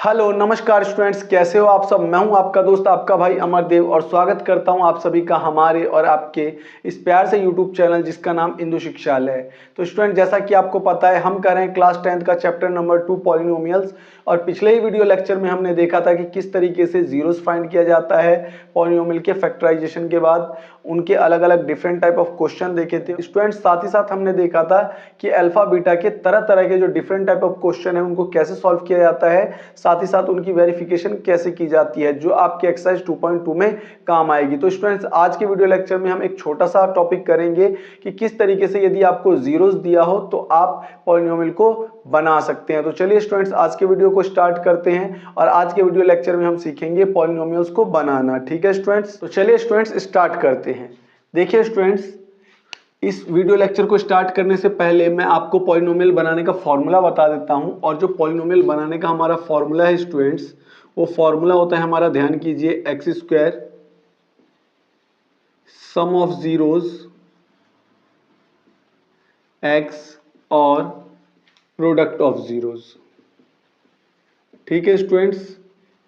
Hello नमस्कार students, कैसे हो आप सब। मैं हूं आपका दोस्त आपका भाई अमरदेव और स्वागत करता हूं आप सभी का हमारे और आपके इस प्यार से यूट्यूब चैनल जिसका नाम इंदु शिक्षालय है। तो स्टूडेंट, जैसा कि आपको पता है हम कर रहे हैं क्लास 10th का चैप्टर नंबर 2 पॉलिनोमियल्स। और पिछले ही वीडियो लेक्चर में हमने देखा था कि किस तरीके से जीरोस फाइंड किया जाता है पॉलिनोमियल के फैक्टराइजेशन के बाद। उनके अलग अलग डिफरेंट टाइप ऑफ क्वेश्चन देखे थे स्टूडेंट्स। साथ ही साथ हमने देखा था कि अल्फा बीटा के तरह तरह के जो डिफरेंट टाइप ऑफ क्वेश्चन है उनको कैसे सॉल्व किया जाता है, साथ ही साथ उनकी वेरिफिकेशन कैसे की जाती है, जो आपके एक्सरसाइज 2.2 में काम आएगी। तो स्टूडेंट्स, आज के वीडियो लेक्चर में हम एक छोटा सा टॉपिक करेंगे कि किस तरीके से यदि आपको जीरोस दिया हो तो आप पॉलिनोमियल को बना सकते हैं। तो चलिए स्टूडेंट्स, आज के वीडियो को स्टार्ट करते हैं और आज के वीडियो लेक्चर में हम सीखेंगे पॉलिनोमियल्स को बनाना। ठीक है स्टूडेंट्स, तो चलिए स्टूडेंट्स स्टार्ट करते हैं। देखिए स्टूडेंट्स, इस वीडियो लेक्चर को स्टार्ट करने से पहले मैं आपको पॉलिनोमियल बनाने का फॉर्मूला बता देता हूं। और जो पॉलिनोमियल बनाने का हमारा फॉर्मूला है स्टूडेंट्स, वो फॉर्मूला होता है हमारा, ध्यान कीजिए, x square sum of zeros x और प्रोडक्ट ऑफ जीरोस। ठीक है स्टूडेंट्स,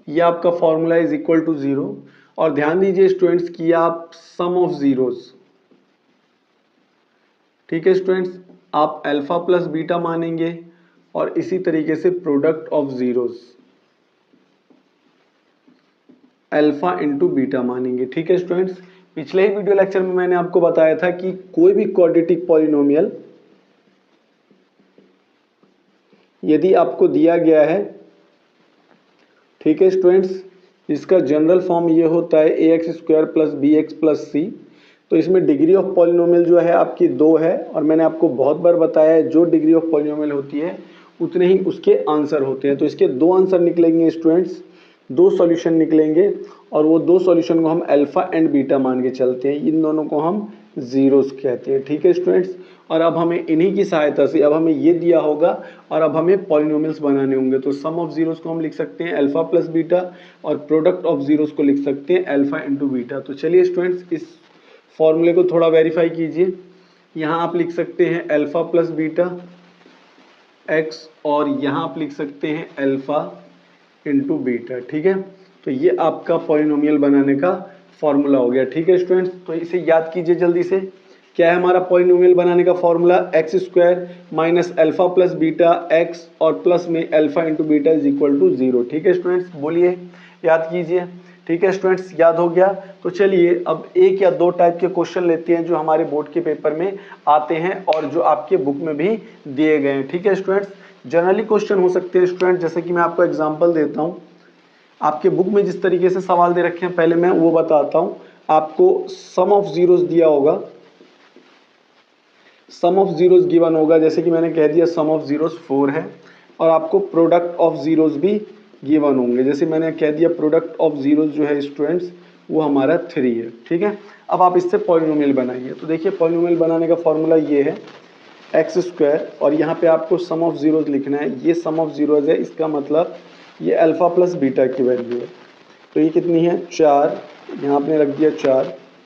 ये आपका फॉर्मूला इज इक्वल टू 0। और ध्यान दीजिए स्टूडेंट्स कि आप सम ऑफ जीरोस, ठीक है स्टूडेंट्स, आप अल्फा प्लस बीटा मानेंगे और इसी तरीके से product of zeros alpha into beta मानेंगे। ठीक है स्टूडेंट्स, पिछले ही वीडियो लेक्चर में मैंने आपको बताया था कि कोई भी क्वाड्रेटिक पॉलिनोमियल यदि आपको दिया गया है, ठीक है स्टूडेंट्स, इसका जनरल फॉर्म ये होता है a x square plus b x plus c. तो इसमें डिग्री ऑफ पॉलिनोमियल जो है आपकी 2 है और मैंने आपको बहुत बार बताया है जो डिग्री ऑफ पॉलिनोमियल होती है उतने ही उसके आंसर होते हैं। तो इसके 2 आंसर निकलेंगे स्टूडेंट्स, 2 सॉल्यूशन निकलेंगे और वो 2 सॉल्यूशन को हम अल्फा एंड बीटा मान के चलते हैं। इन दोनों को हम जीरोस कहते हैं। ठीक है स्टूडेंट्स, और अब हमें इन्हीं की सहायता से, अब हमें ये दिया होगा और अब हमें पॉलिनोमियल्स बनाने होंगे। तो सम ऑफ जीरोस को हम लिख सकते हैं अल्फा प्लस बीटा और प्रोडक्ट ऑफ जीरोस को लिख सकते हैं अल्फा इंटू बीटा। तो चलिए स्टूडेंट्स, इस फॉर्मूले को थोड़ा वेरीफाई कीजिए। यहाँ आप लिख सकते हैं अल्फा प्लस बीटा एक्स और यहाँ आप लिख सकते हैं अल्फा इंटू बीटा। ठीक है, तो ये आपका पॉलिनोमियल बनाने का फॉर्मूला हो गया। ठीक है स्टूडेंट्स, तो इसे याद कीजिए जल्दी से। क्या है हमारा पॉलिनोमियल बनाने का formula? X square minus alpha plus beta x और प्लस में alpha into beta is equal to 0। ठीक है स्टूडेंट्स, बोलिए, याद कीजिए। ठीक है स्टूडेंट्स, याद हो गया। तो चलिए अब एक या दो टाइप के क्वेश्चन लेते हैं जो हमारे बोर्ड के पेपर में आते हैं और जो आपके बुक में भी दिए गए हैं। ठीक है स्टूडेंट्स, जनरली क्वेश्चन हो सकते हैं स्टूडेंट, जैसे कि मैं आपको एग्जांपल देता हूं। आपके बुक में जिस तरीके से सवाल दे रखे हैं पहले मैं वो बताता हूं। आपको सम ऑफ जीरोस दिया होगा, सम ऑफ जीरोस गिवन होगा, जैसे कि मैंने कह दिया सम ऑफ जीरोस 4 है और आपको प्रोडक्ट ऑफ जीरोस भी गिवन होंगे, जैसे मैंने कह दिया प्रोडक्ट ऑफ जीरोस जो है स्टूडेंट्स वो हमारा 3 है। ठीक है, अब आप इससे पॉलिनोमियल बनाइए। तो देखिए पॉलिनोमियल बनाने का फॉर्मूला ये है एक्स स्क्वायर और यहाँ पे आपको सम ऑफ जीरोस लिखना है। ये सम ऑफ जीरोस है, इसका मतलब ये अल्फा प्लस बीटा की वैल्यू है। तो ये कितनी है? 4, यहाँ आपने रख दिया 4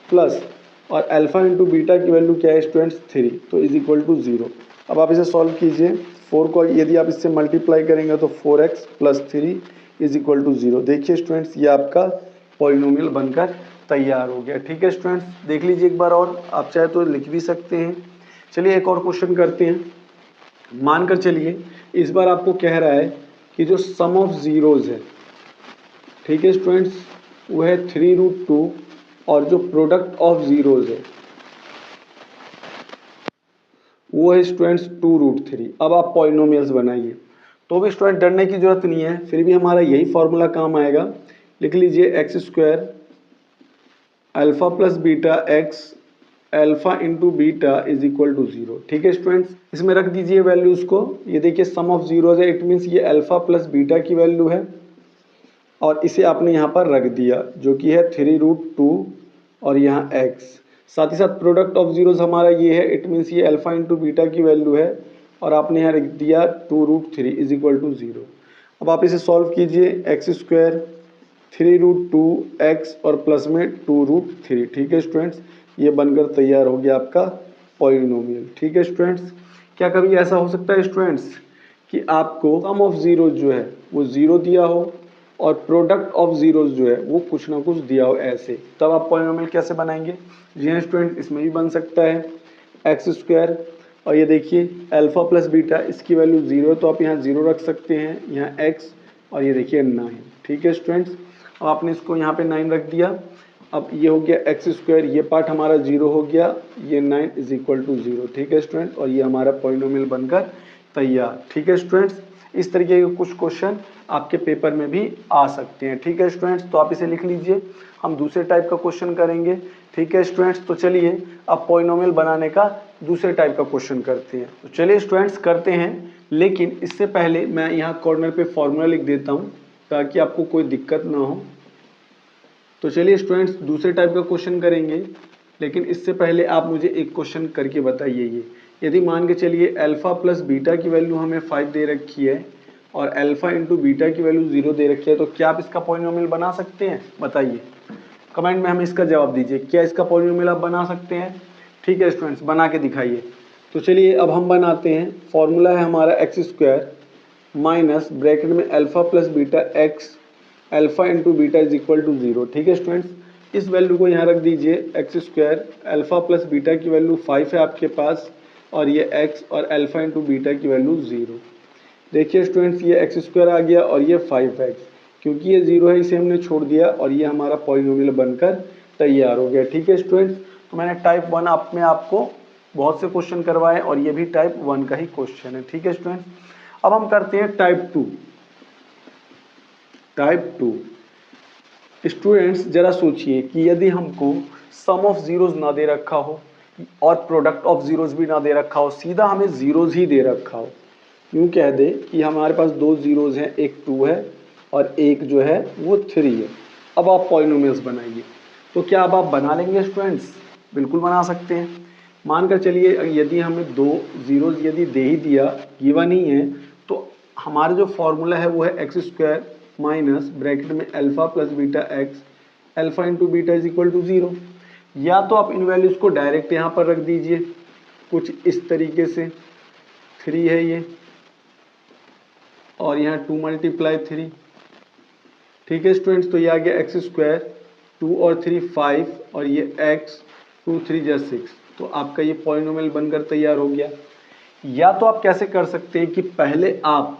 प्लस और अल्फा इंटू बीटा की वैल्यू क्या है स्टूडेंट्स? 3, तो इज इक्वल टू 0। अब आप इसे सॉल्व कीजिए। 4 को यदि आप इससे मल्टीप्लाई करेंगे तो 4x plus 3 is equal to 0। देखिए स्टूडेंट्स, ये आपका पॉलिनोमियल बनकर तैयार हो गया। ठीक है स्टूडेंट्स, देख लीजिए एक बार और, आप चाहे तो लिख भी सकते हैं। चलिए एक और क्वेश्चन करते हैं। मानकर चलिए इस बार आपको कह रहा है कि जो सम ऑफ जीरोज है, ठीक है स्टूडेंट्स, वो है 3√2 और जो प्रोडक्ट ऑफ जीरोज है वो है स्टूडेंट्स 2√3। अब आप पॉलिनोमियल्स बनाइए। तो भी स्टूडेंट डरने की जरूरत नहीं है, फिर भी हमारा यही फॉर्मूला काम आएगा। लिख लीजिए x square alpha plus beta x alpha into beta is equal to 0। ठीक है स्टूडेंट्स, इसमें रख दीजिए वैल्यूज को। ये देखिए सम ऑफ जीरोज है, इट मीन्स ये अल्फा प्लस बीटा की वैल्यू है और इसे आपने यहाँ पर रख दिया जो कि है 3√2 और यहाँ x। साथ ही साथ प्रोडक्ट ऑफ जीरोस हमारा ये है, इट मीन्स ये अल्फा इंटू बीटा की वैल्यू है और आपने यहाँ रख दिया 2√3 इज इक्वल टू 0। अब आप इसे सॉल्व कीजिए। एक्स स्क्वायर 3√2x और प्लस में 2√3। ठीक है स्टूडेंट्स, ये बनकर तैयार हो गया आपका पॉलिनोमियल। ठीक है स्टूडेंट्स, क्या कभी ऐसा हो सकता है स्टूडेंट्स कि आपको सम ऑफ जीरो जो है वो ज़ीरो दिया हो और प्रोडक्ट ऑफ जीरोस जो है वो कुछ ना कुछ दिया हो ऐसे, तब आप पॉलिनोमियल कैसे बनाएंगे? जी हाँ स्टूडेंट, इसमें भी बन सकता है एक्स स्क्वायर, और ये देखिए अल्फा प्लस बीटा, इसकी वैल्यू जीरो है तो आप यहाँ जीरो रख सकते हैं, यहाँ एक्स, और ये देखिए 9। ठीक है स्टूडेंट्स, अब आपने इसको यहाँ पे 9 रख दिया। अब ये हो गया एक्स स्क्वायर, ये पार्ट हमारा जीरो हो गया, ये 9 इज इक्वल टू जीरो। ठीक है स्टूडेंट, और ये हमारा पॉलिनोमियल बनकर तैयार। ठीक है स्टूडेंट्स, इस तरीके के कुछ क्वेश्चन आपके पेपर में भी आ सकते हैं। ठीक है स्टूडेंट्स, तो आप इसे लिख लीजिए, हम दूसरे टाइप का क्वेश्चन करेंगे। ठीक है स्टूडेंट्स, तो चलिए अब पॉलिनोमियल बनाने का दूसरे टाइप का क्वेश्चन करते हैं। तो चलिए स्टूडेंट्स करते हैं, लेकिन इससे पहले मैं यहाँ कॉर्नर पे फॉर्मूला लिख देता हूँ ताकि आपको कोई दिक्कत ना हो। तो चलिए स्टूडेंट्स दूसरे टाइप का क्वेश्चन करेंगे, लेकिन इससे पहले आप मुझे एक क्वेश्चन करके बताइए। ये यदि मान के चलिए अल्फा प्लस बीटा की वैल्यू हमें 5 दे रखी है और अल्फा इंटू बीटा की वैल्यू 0 दे रखी है, तो क्या आप इसका पॉलिनोमियल बना सकते हैं? बताइए, कमेंट में हमें इसका जवाब दीजिए, क्या इसका पॉलिनोमियल आप बना सकते हैं? ठीक है स्टूडेंट्स, बना के दिखाइए। तो चलिए अब हम बनाते हैं। फॉर्मूला है हमारा एक्स स्क्वायर माइनस ब्रैकेट में alpha plus beta x, alpha into beta is equal to 0। ठीक है स्टूडेंट्स, इस वैल्यू को यहाँ रख दीजिए, x square, alpha plus beta की वैल्यू 5 है आपके पास, और ये x और अल्फा इंटू बीटा की वैल्यू 0। देखिए स्टूडेंट्स, ये एक्स स्क्वायर आ गया और ये 5x, क्योंकि ये 0 है इसे हमने छोड़ दिया और ये हमारा पॉलिनोमियल बनकर तैयार हो गया। ठीक है स्टूडेंट्स, तो मैंने टाइप 1 आप में आपको बहुत से क्वेश्चन करवाए और ये भी टाइप 1 का ही क्वेश्चन है। ठीक है स्टूडेंट्स, अब हम करते हैं टाइप 2। टाइप 2 स्टूडेंट्स जरा सोचिए कि यदि हमको सम ऑफ जीरोस ना दे रखा हो और प्रोडक्ट ऑफ जीरोस भी ना दे रखा हो, सीधा हमें जीरोस ही दे रखा हो, यूँ कह दे कि हमारे पास 2 जीरोस हैं, एक 2 है और एक जो है वो 3 है। अब आप पॉलिनोमियल्स बनाइए, तो क्या अब आप बना लेंगे स्टूडेंट्स? बिल्कुल बना सकते हैं। मानकर चलिए यदि हमें 2 जीरोस यदि दे ही दिया, गिवन ही है, तो हमारा जो फॉर्मूला है वो है एक्स स्क्वायर माइनस ब्रैकेट में alpha plus beta x, alpha into beta is equal to 0। या तो आप इन वैल्यूज़ को डायरेक्ट यहाँ पर रख दीजिए कुछ इस तरीके से, 3 है ये और यहाँ 2 मल्टीप्लाई 3। ठीक है स्टूडेंट्स, तो ये आ गया एक्स स्क्वायर, 2 और 3 5, और ये एक्स 2 3 जा 6। तो आपका ये पॉलिनोमियल बनकर तैयार हो गया। या तो आप कैसे कर सकते हैं कि पहले आप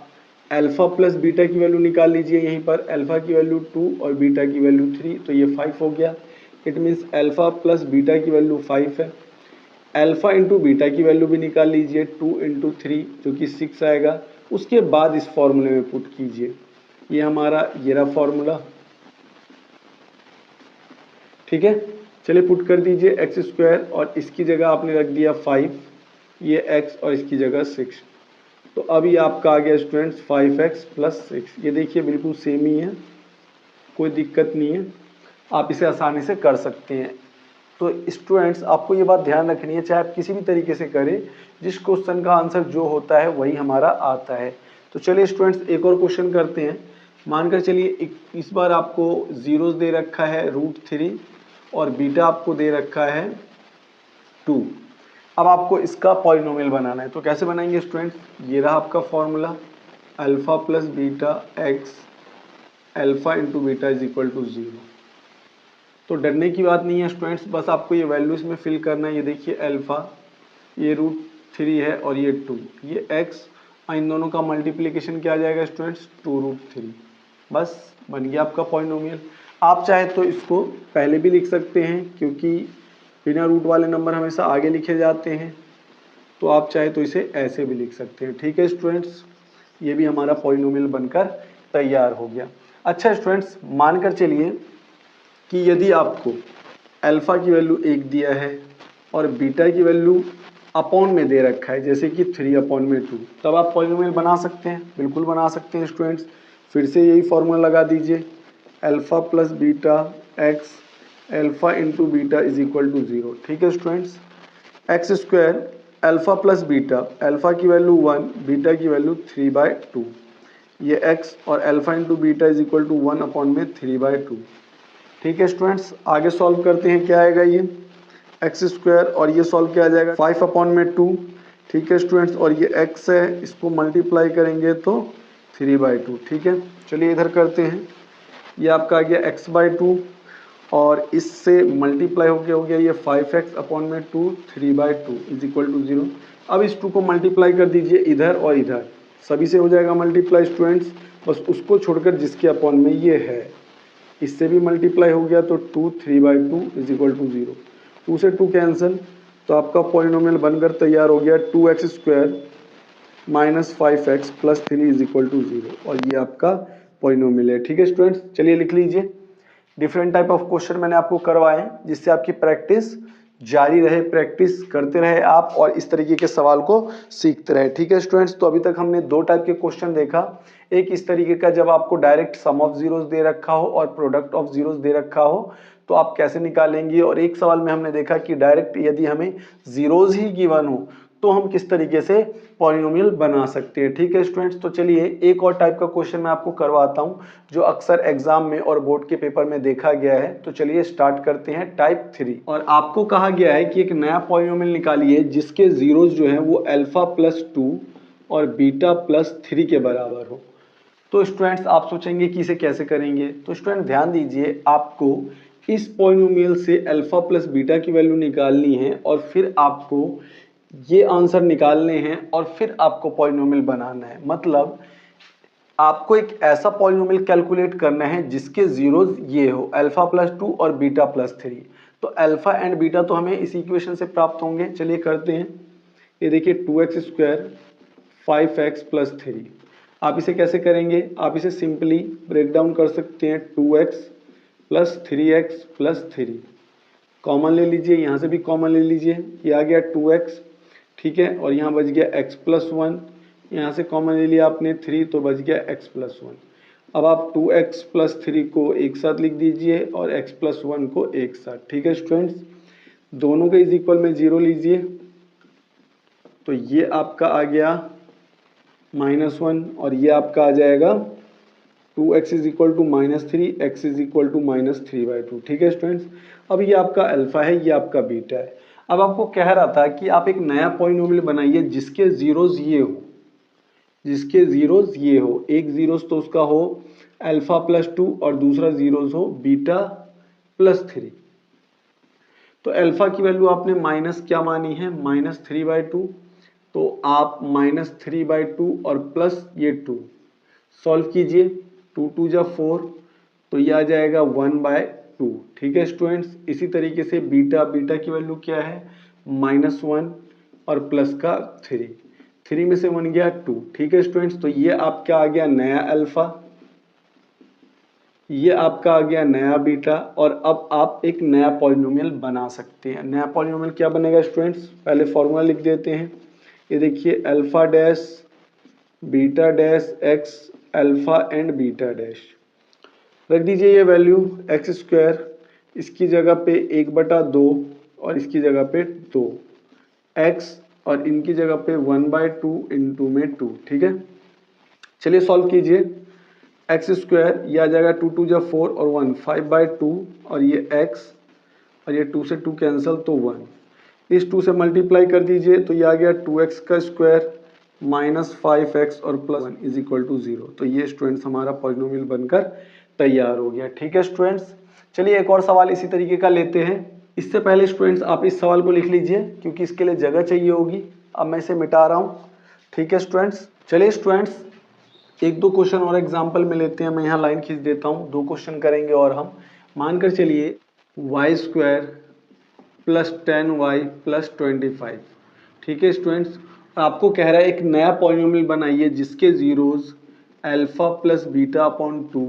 अल्फा प्लस बीटा की वैल्यू निकाल लीजिए, यहीं पर अल्फा की वैल्यू 2 और बीटा की वैल्यू 3, तो ये 5 हो गया। It means alpha plus beta की वैल्यू 5 है। अल्फा इंटू बीटा की वैल्यू भी निकाल लीजिए, 2 इंटू 3 जो कि 6 आएगा। उसके बाद इस फॉर्मूले में पुट कीजिए, ये हमारा ये रहा फॉर्मूला। ठीक है, चलिए पुट कर दीजिए एक्स स्क्वायर और इसकी जगह आपने रख दिया 5, ये x और इसकी जगह 6। तो अभी आपका आ गया स्टूडेंट्स 5x प्लस 6। ये देखिए बिल्कुल सेम ही है, कोई दिक्कत नहीं है, आप इसे आसानी से कर सकते हैं। तो स्टूडेंट्स आपको ये बात ध्यान रखनी है, चाहे आप किसी भी तरीके से करें, जिस क्वेश्चन का आंसर जो होता है वही हमारा आता है। तो चलिए स्टूडेंट्स एक और क्वेश्चन करते हैं। मानकर चलिए इस बार आपको जीरोस दे रखा है √3 और बीटा आपको दे रखा है 2। अब आपको इसका पॉलिनोमियल बनाना है, तो कैसे बनाएंगे स्टूडेंट्स? ये रहा आपका formula, alpha plus beta x, alpha into beta is equal to 0। तो डरने की बात नहीं है स्टूडेंट्स, बस आपको ये वैल्यू इसमें फिल करना है। ये देखिए अल्फा, ये √3 है और ये 2, ये एक्स, इन दोनों का मल्टीप्लिकेशन क्या आ जाएगा स्टूडेंट्स? 2√3। बस बन गया आपका पॉलिनोमियल। आप चाहे तो इसको पहले भी लिख सकते हैं, क्योंकि बिना रूट वाले नंबर हमेशा आगे लिखे जाते हैं, तो आप चाहे तो इसे ऐसे भी लिख सकते हैं। ठीक है स्टूडेंट्स, ये भी हमारा पॉलिनोमियल बनकर तैयार हो गया। अच्छा स्टूडेंट्स, मानकर चलिए कि यदि आपको अल्फा की वैल्यू 1 दिया है और बीटा की वैल्यू अपॉन में दे रखा है, जैसे कि 3/2, तब आप पॉलिनोमियल बना सकते हैं? बिल्कुल बना सकते हैं स्टूडेंट्स। फिर से यही फॉर्मूला लगा दीजिए, alpha plus beta x, alpha into beta is equal to 0। ठीक है students, x square alpha plus beta, alpha की वैल्यू 1, बीटा की वैल्यू 3/2, ये x और alpha into beta is equal to 1/3/2। ठीक है स्टूडेंट्स, आगे सॉल्व करते हैं, क्या आएगा ये एक्स स्क्वायर और ये सॉल्व किया जाएगा 5/2। ठीक है स्टूडेंट्स, और ये x है, इसको मल्टीप्लाई करेंगे तो 3/2। ठीक है, चलिए इधर करते हैं। ये आपका आ गया x/2 और इससे मल्टीप्लाई हो गया ये 5x अपॉन में 2 3/2 इज इक्वल टू 0। अब इस 2 को मल्टीप्लाई कर दीजिए इधर और इधर, सभी से हो जाएगा मल्टीप्लाई स्टूडेंट्स, बस उसको छोड़कर जिसके अपॉन में ये है, इससे भी मल्टीप्लाई हो गया तो 2 3/2 इज इक्वल टू 0। 2 से 2 कैंसिल, तो आपका पॉलिनोमियल बनकर तैयार हो गया 2x² minus 5x plus 3 is equal to 0, और ये आपका पॉलिनोमियल है। ठीक है स्टूडेंट्स, चलिए लिख लीजिए। डिफरेंट टाइप ऑफ क्वेश्चन मैंने आपको करवाए जिससे आपकी प्रैक्टिस जारी रहे, प्रैक्टिस करते रहे आप और इस तरीके के सवाल को सीखते रहे। ठीक है स्टूडेंट्स, तो अभी तक हमने 2 टाइप के क्वेश्चन देखा। एक इस तरीके का जब आपको डायरेक्ट सम ऑफ जीरोस दे रखा हो और प्रोडक्ट ऑफ जीरोस दे रखा हो तो आप कैसे निकालेंगे, और एक सवाल में हमने देखा कि डायरेक्ट यदि हमें जीरोस ही गिवन हो तो हम किस तरीके से पॉलिनोमियल बना सकते हैं। ठीक है स्टूडेंट्स, तो चलिए एक और टाइप का क्वेश्चन मैं आपको करवाता हूं जो अक्सर एग्जाम में और बोर्ड के पेपर में देखा गया है। तो चलिए स्टार्ट करते हैं टाइप 3। और आपको कहा गया है कि एक नया पॉलिनोमियल निकालिए जिसके जीरोस जो है वो अल्फा प्लस 2 और बीटा प्लस 3 के बराबर हो। तो स्टूडेंट्स आप सोचेंगे कि इसे कैसे करेंगे, तो स्टूडेंट ध्यान दीजिए, आपको इस पॉलिनोमियल से अल्फा प्लस बीटा की वैल्यू निकालनी है और फिर आपको ये आंसर निकालने हैं और फिर आपको पॉलिनोमियल बनाना है। मतलब आपको एक ऐसा पॉलिनोमियल कैलकुलेट करना है जिसके जीरोस ये हो, अल्फा प्लस 2 और बीटा प्लस 3। तो अल्फा एंड बीटा तो हमें इस इक्वेशन से प्राप्त होंगे। चलिए करते हैं। ये देखिए 2x² 5x प्लस 3। आप इसे कैसे करेंगे, आप इसे सिंपली ब्रेक डाउन कर सकते हैं। 2x plus 3x plus 3 common ले लीजिए, यहाँ से भी कॉमन ले लीजिए, ये आ गया 2x। ठीक है, और यहाँ बच गया x प्लस 1, यहाँ से कॉमन ले लिया आपने 3 तो बच गया x प्लस 1। अब आप 2x प्लस 3 को एक साथ लिख दीजिए और x प्लस 1 को एक साथ। ठीक है स्टूडेंट्स, दोनों के इज इक्वल में 0 लीजिए, तो ये आपका आ गया -1 और ये आपका आ जाएगा 2x is equal to -3, x is equal to -3/2। ठीक है स्टूडेंट्स, अब ये आपका अल्फा है, ये आपका बीटा है। अब आपको कह रहा था कि आप एक नया पॉलिनोमियल बनाइए जिसके जीरोस ये हो, जिसके जीरोस ये हो। एक जीरोस तो उसका हो अल्फा प्लस 2 और दूसरा जीरोस हो बीटा प्लस 3। तो अल्फा की वैल्यू आपने माइनस क्या मानी है, -3/2, तो आप -3/2 और प्लस ये 2 सॉल्व कीजिए। 2 2 जा 4, तो ये आ जाएगा 1/2। ठीक है स्टूडेंट्स, इसी तरीके से बीटा की वैल्यू क्या है, -1 और प्लस का 3 में से 1 गया 2। ठीक है स्टूडेंट्स, तो ये आपका आ गया नया अल्फा, ये आपका आ गया नया बीटा, और अब आप एक नया पॉलिनोमियल बना सकते हैं। नया पॉलिनोमियल क्या बनेगा स्टूडेंट्स, पहले फॉर्मूला लिख देते हैं। ये देखिए alpha dash beta dash x alpha and beta dash, रख दीजिए ये वैल्यू x², इसकी जगह पे 1/2 और इसकी जगह पे 2x और इनकी जगह पे 1/2 इंटू में 2। ठीक है, चलिए सॉल्व कीजिए। x², ये आ जाएगा 2 2 जा 4 और 1 5/2 और ये x और ये 2 से 2 कैंसिल तो 1। इस 2 से मल्टीप्लाई कर दीजिए, तो ये आ गया 2x का स्क्वायर माइनस 5x और प्लस 1 इज इक्वल टू 0। तो ये स्टूडेंट्स हमारा पॉलिनोमियल बनकर तैयार हो गया। ठीक है स्टूडेंट्स, चलिए एक और सवाल इसी तरीके का लेते हैं। इससे पहले स्टूडेंट्स आप इस सवाल को लिख लीजिए क्योंकि इसके लिए जगह चाहिए होगी। अब मैं इसे मिटा रहा हूँ। ठीक है स्टूडेंट्स, चलिए स्टूडेंट्स एक दो क्वेश्चन और एग्जाम्पल में लेते हैं। मैं यहाँ लाइन खींच देता हूँ, 2 क्वेश्चन करेंगे और हम मानकर चलिए y² प्लस 10y प्लस 25। ठीक है स्टूडेंट्स, आपको कह रहा है एक नया पॉलिनोमियल बनाइए जिसके zeros alpha plus beta upon 2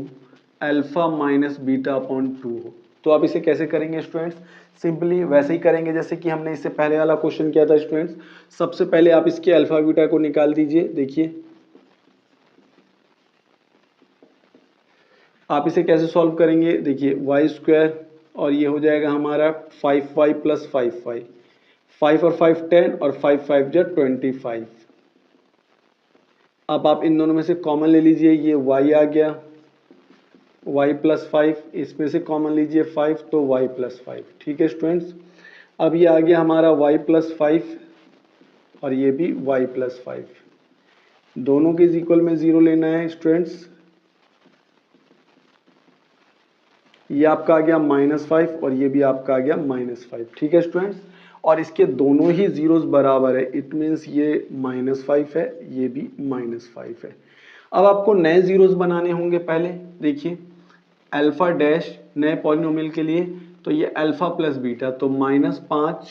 alpha minus beta upon 2 हो। तो आप इसे कैसे करेंगे स्टूडेंट्स, सिंपली वैसे ही करेंगे जैसे कि हमने इससे पहले वाला क्वेश्चन किया था स्टूडेंट्स। सबसे पहले आप इसके अल्फा बीटा को निकाल दीजिए। देखिए आप इसे कैसे सॉल्व करेंगे, देखिए y² और ये हो जाएगा हमारा 5y प्लस 5y, 5 और 5 10 और 5 5 जा 25। अब आप इन दोनों में से कॉमन ले लीजिए, ये y आ गया y प्लस 5, इसमें से कॉमन लीजिए 5 तो y प्लस 5। ठीक है स्टूडेंट्स, अब ये आ गया हमारा y प्लस 5 और ये भी y प्लस 5, दोनों के इज इक्वल में 0 लेना है स्टूडेंट्स। ये आपका आ गया -5 और ये भी आपका आ गया -5, ठीक है स्टूडेंट्स। और इसके दोनों ही जीरोस बराबर है, इट मीन्स ये -5 है, ये भी -5 है। अब आपको नए जीरोस बनाने होंगे। पहले देखिए अल्फा डैश नए पॉलिनोमियल के लिए, तो ये अल्फा प्लस बीटा, तो -5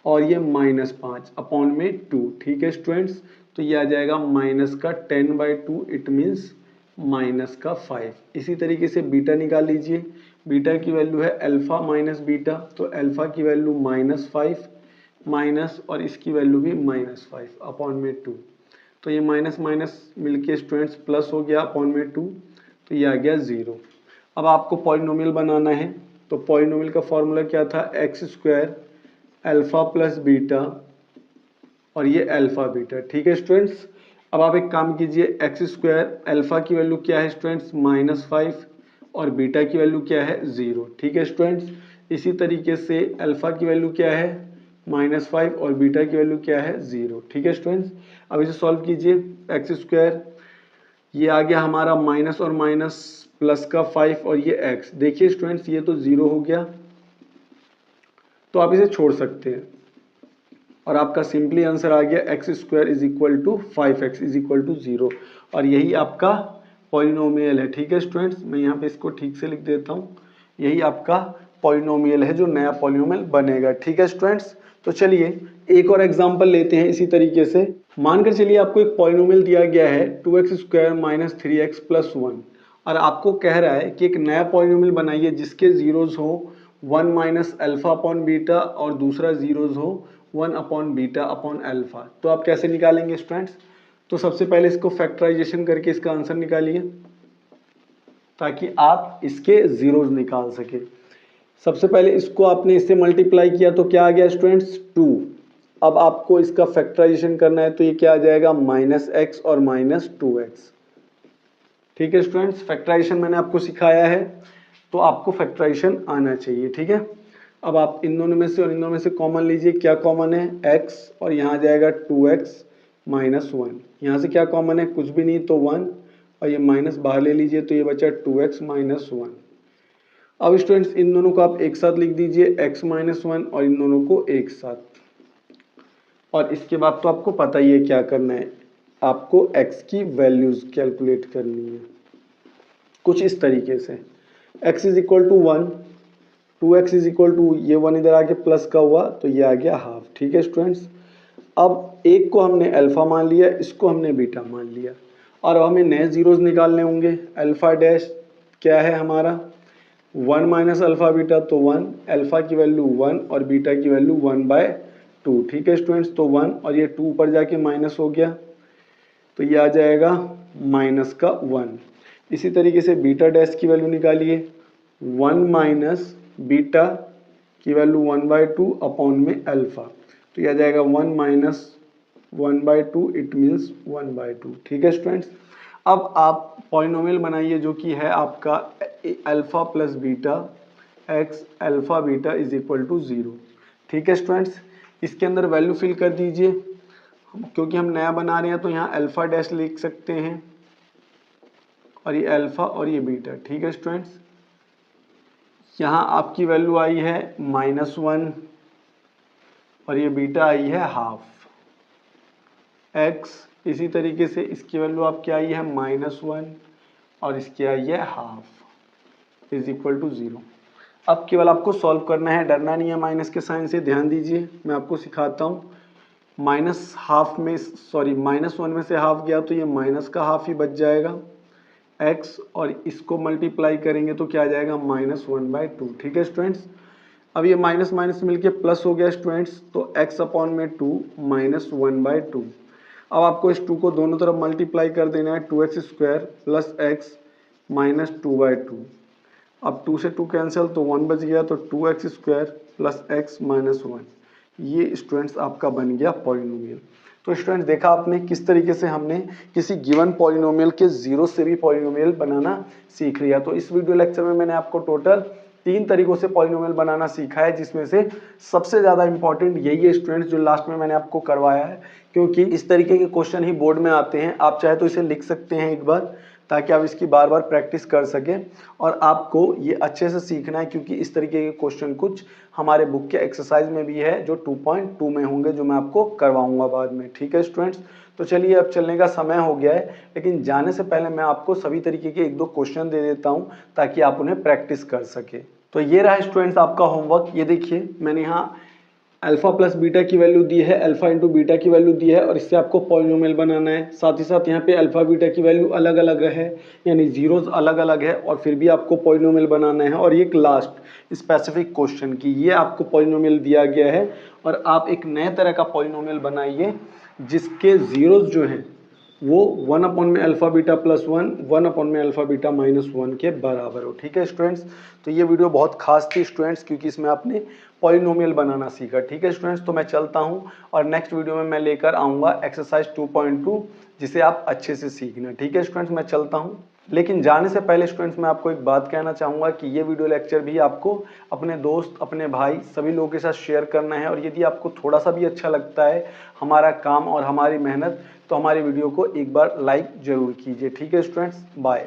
और ये -5 अपॉन में 2, ठीक है स्टूडेंट्स। तो ये आ जाएगा -10/2, इट मीन्स -5। इसी तरीके से बीटा निकाल लीजिए। बीटा की वैल्यू है अल्फा माइनस बीटा, तो अल्फा की वैल्यू -5 माइनस और इसकी वैल्यू भी -5 अपॉन में 2। तो ये माइनस माइनस मिलके स्टूडेंट्स प्लस हो गया अपॉन में 2, तो ये आ गया 0। अब आपको पॉलिनोमियल बनाना है, तो पॉलिनोमियल का फॉर्मूला क्या था, x² अल्फा प्लस बीटा और ये अल्फा बीटा, ठीक है स्टूडेंट्स। अब आप एक काम कीजिए, x² अल्फा की वैल्यू क्या है स्टूडेंट्स, -5 और बीटा की वैल्यू क्या है, 0, ठीक है स्टूडेंट्स। इसी तरीके से अल्फा की वैल्यू क्या है, -5 और बीटा की वैल्यू क्या है, 0, ठीक है स्टूडेंट्स। अब इसे सॉल्व कीजिए, x², ये आ गया हमारा माइनस और माइनस प्लस का 5 और ये x। देखिए स्टूडेंट्स ये तो 0 हो गया, तो आप इसे छोड़ सकते हैं और आपका सिंपली आंसर आ गया x² is equal to 5x is equal to 0। और यही आपका पॉलिनोमियल है, ठीक है स्टूडेंट्स। मैं यहाँ पे इसको ठीक से लिख देता हूँ, यही आपका पॉलिनोमियल है जो नया पॉलिनोमियल बनेगा, ठीक है स्टूडेंट्स। तो चलिए एक और एग्जांपल लेते हैं इसी तरीके से। मानकर चलिए आपको एक पॉलिनोमियल दिया गया है 2x² माइनस 3x प्लस 1, और आपको कह रहा है कि एक नया पॉलिनोमियल बनाइए जिसके जीरोज हो 1 माइनस अल्फा अपॉन बीटा और दूसरा जीरोज हो 1 अपॉन बीटा अपॉन अल्फा। तो आप कैसे निकालेंगे स्टूडेंट्स, तो सबसे पहले इसको फैक्टराइजेशन करके इसका आंसर निकालिए ताकि आप इसके जीरोज निकाल सके। सबसे पहले इसको आपने इससे मल्टीप्लाई किया तो क्या आ गया स्टूडेंट्स, 2। अब आपको इसका फैक्टराइजेशन करना है तो ये क्या आ जाएगा, -x और -2x, ठीक है स्टूडेंट्स। फैक्टराइजेशन मैंने आपको सिखाया है तो आपको फैक्टराइजेशन आना चाहिए, ठीक है। अब आप इन दोनों में से और इन दोनों में से कॉमन लीजिए, क्या कॉमन है, x और यहाँ आ जाएगा 2x माइनस 1। यहाँ से क्या कॉमन है, कुछ भी नहीं तो 1, और ये माइनस बाहर ले लीजिए तो ये बचा 2x माइनस 1। अब स्टूडेंट्स इन दोनों को आप एक साथ लिख दीजिए, x माइनस 1 और इन दोनों को एक साथ। और इसके बाद तो आपको पता ही है क्या करना है, आपको x की वैल्यूज कैलकुलेट करनी है कुछ इस तरीके से। x is equal to 1, 2x is equal to, ये 1 इधर आके प्लस का हुआ तो ये आ गया हाफ, ठीक है स्टूडेंट्स। अब एक को हमने अल्फा मान लिया, इसको हमने बीटा मान लिया, और अब हमें नए जीरोज निकालने होंगे। अल्फा डैश क्या है हमारा, 1 माइनस अल्फा बीटा, तो 1, अल्फा की वैल्यू 1 और बीटा की वैल्यू 1/2, ठीक है स्टूडेंट्स। तो 1 और ये 2 ऊपर जाके माइनस हो गया तो ये आ जाएगा -1। इसी तरीके से बीटा डैश की वैल्यू निकालिए, 1 माइनस बीटा की वैल्यू 1/2 अपॉन में अल्फा, तो ये आ जाएगा 1 माइनस 1/2, इट मीन्स 1/2, ठीक है स्टूडेंट्स। अब आप पॉलिनोमियल बनाइए जो कि है आपका alpha plus beta x alpha beta is equal to 0, ठीक है स्टूडेंट्स। इसके अंदर वैल्यू फिल कर दीजिए, क्योंकि हम नया बना रहे हैं तो यहाँ अल्फा डैश लिख सकते हैं और ये अल्फा और ये बीटा, ठीक है स्टूडेंट्स। यहाँ आपकी वैल्यू आई है -1 और ये बीटा आई है हाफ x। इसी तरीके से इसकी वैल्यू आपकी आई है -1 और इसकी आई है हाफ इज इक्वल टू 0। अब केवल आपको सॉल्व करना है, डरना नहीं है माइनस के साइन से। ध्यान दीजिए मैं आपको सिखाता हूँ, -1 में से हाफ गया तो ये माइनस का हाफ ही बच जाएगा x, और इसको मल्टीप्लाई करेंगे तो क्या आ जाएगा, -1/2, ठीक है स्टूडेंट्स। अब ये माइनस माइनस मिलके प्लस हो गया स्टूडेंट्स, तो x अपॉन में 2 -1/2। अब आपको इस 2 को दोनों तरफ मल्टीप्लाई कर देना है, 2x² प्लस x माइनस 2/2। अब 2 से 2 कैंसिल तो 1 बच गया, तो 2x² प्लस x माइनस 1। ये स्टूडेंट्स आपका बन गया पॉलिनोमियल। तो स्टूडेंट्स देखा आपने किस तरीके से हमने किसी गिवन पॉलिनोमियल के जीरो से भी पॉलिनोमियल बनाना सीख लिया। तो इस वीडियो लेक्चर में मैंने आपको टोटल 3 तरीकों से पॉलिनोमियल बनाना सीखा है, जिसमें से सबसे ज़्यादा इंपॉर्टेंट यही है स्टूडेंट्स जो लास्ट में मैंने आपको करवाया है, क्योंकि इस तरीके के क्वेश्चन ही बोर्ड में आते हैं। आप चाहे तो इसे लिख सकते हैं एक बार, ताकि आप इसकी बार बार प्रैक्टिस कर सकें। और आपको ये अच्छे से सीखना है, क्योंकि इस तरीके के क्वेश्चन कुछ हमारे बुक के एक्सरसाइज में भी है जो 2.2 में होंगे, जो मैं आपको करवाऊंगा बाद में। ठीक है स्टूडेंट्स, तो चलिए अब चलने का समय हो गया है, लेकिन जाने से पहले मैं आपको सभी तरीके के 1-2 क्वेश्चन दे देता हूं ताकि आप उन्हें प्रैक्टिस कर सके। तो ये रहा स्टूडेंट्स आपका होमवर्क। ये देखिए मैंने यहाँ अल्फा प्लस बीटा की वैल्यू दी है, अल्फा इंटू बीटा की वैल्यू दी है, और इससे आपको पॉलिनोमियल बनाना है। साथ ही साथ यहाँ पे अल्फा बीटा की वैल्यू अलग अलग है, यानी जीरोज अलग अलग है, और फिर भी आपको पॉलिनोमियल बनाना है। और ये लास्ट स्पेसिफिक क्वेश्चन की ये आपको पॉलिनोमियल दिया गया है, और आप एक नए तरह का पॉलिनोमियल बनाइए जिसके जीरोज जो हैं वो 1 अपॉन में अल्फा बीटा प्लस 1, 1 अपॉन में अल्फा बीटा माइनस 1 के बराबर हो। ठीक है स्टूडेंट्स, तो ये वीडियो बहुत खास थी स्टूडेंट्स, क्योंकि इसमें आपने पॉलिनोमियल बनाना सीखा। ठीक है स्टूडेंट्स, तो मैं चलता हूं और नेक्स्ट वीडियो में मैं लेकर आऊँगा एक्सरसाइज 2.2, जिसे आप अच्छे से सीखना। ठीक है स्टूडेंट्स, मैं चलता हूँ। लेकिन जाने से पहले स्टूडेंट्स मैं आपको एक बात कहना चाहूँगा कि ये वीडियो लेक्चर भी आपको अपने दोस्त, अपने भाई, सभी लोगों के साथ शेयर करना है। और यदि आपको थोड़ा सा भी अच्छा लगता है हमारा काम और हमारी मेहनत, तो हमारी वीडियो को एक बार लाइक जरूर कीजिए। ठीक है स्टूडेंट्स, बाय।